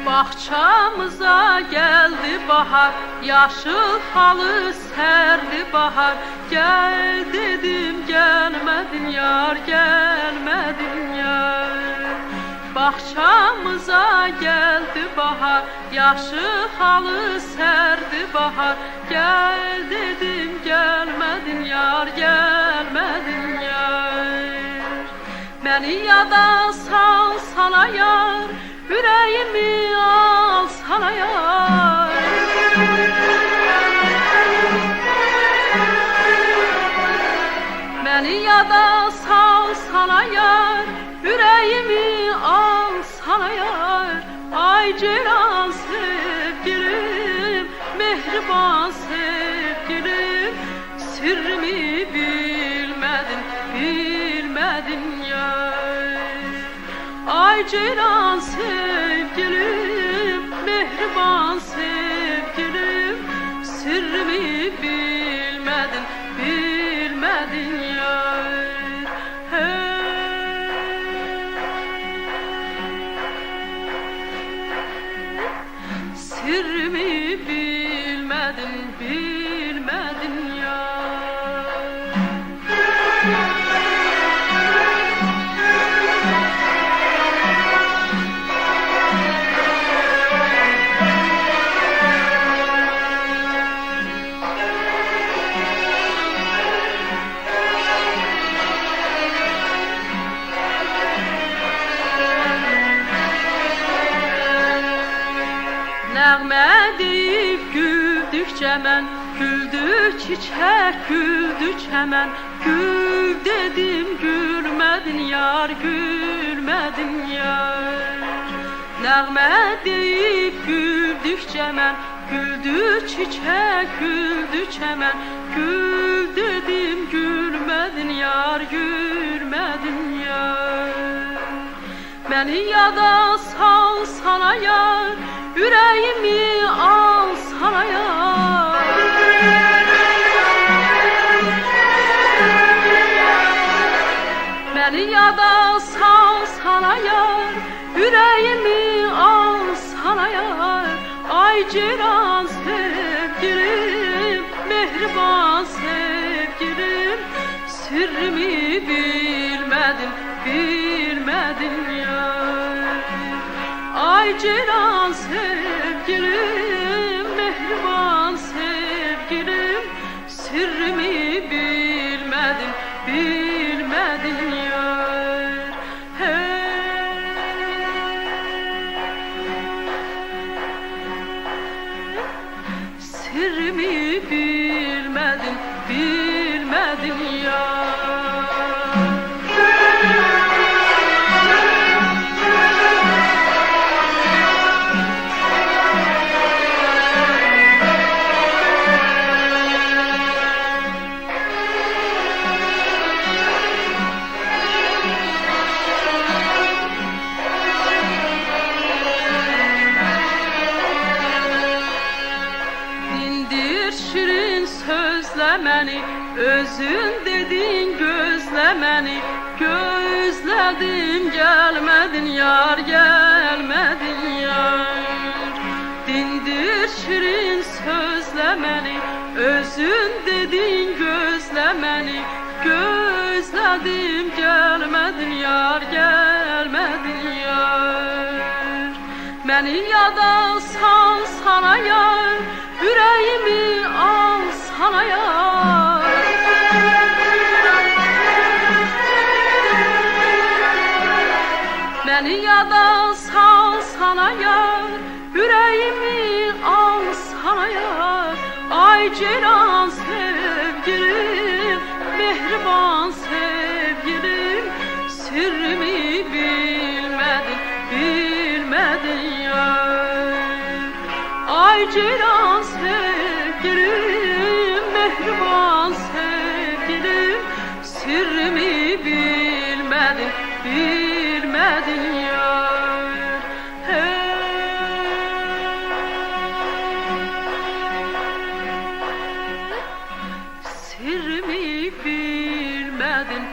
Bahçamıza geldi bahar, yaşıl halı serdi bahar. Gel dedim gelmedin yar, gelmedin yar. Bahçamıza geldi bahar, yaşıl halı serdi bahar. Gel dedim gelmedin yar, gelmedin yar. Beni yada sal sana yar, yüreğimi al sana yar. Beni yada sal sana yar, yüreğimi al sana yar. Ay ceylan sevgilim, mehriban sevgilim, sırrımı bilmedin, bilmedin yar. Ay ceylan sevgilim, mehriban sevgilim, sırrımı bilmedin, bilmedin yar. Sırrımı bilmedin, bilmedin yar. Nəğmə deyib güldükcə mən, güldü çiçək, güldü çəmən. Gül dedim gülmədin yar, gülmədin yar. Nəğmə deyib güldükcə mən, güldü çiçək, güldü çəmən. Gül dedim gülmədin yar, gülmədin yar. Beni yada sal sana yar, yüreğimi al sana yar. Beni yada sal sana yar, yüreğimi al sana yar. Ay ceylan sevgilim, mehriban sevgilim, sırrımı bilmedin, bilmedin yar. Ay ceylan sevgilim, mehriban sevgilim, sırrımı bilmedin, bilmedin yar. Sırrımı bilmedin, bilmedin yar. Məni, özün dedin gözlə məni. Gözlədim gəlmədin yar, gəlmədin yar. Dindir şirin sözlə məni, özün dedin gözlə məni. Gözlədim gəlmədin yar, gəlmədin yar. Məni yada sal sana yar, yüreğimi al sana yar. Beni yada sal sana yar, yüreğimi al sana yar. Ay ceylan sevgilim, mehriban sevgilim, sırrımı bilmedin, bilmedin yar. Ay ceylan sevgilim, mehriban sevgilim, bilmedin yar. Sirmi bilmedin,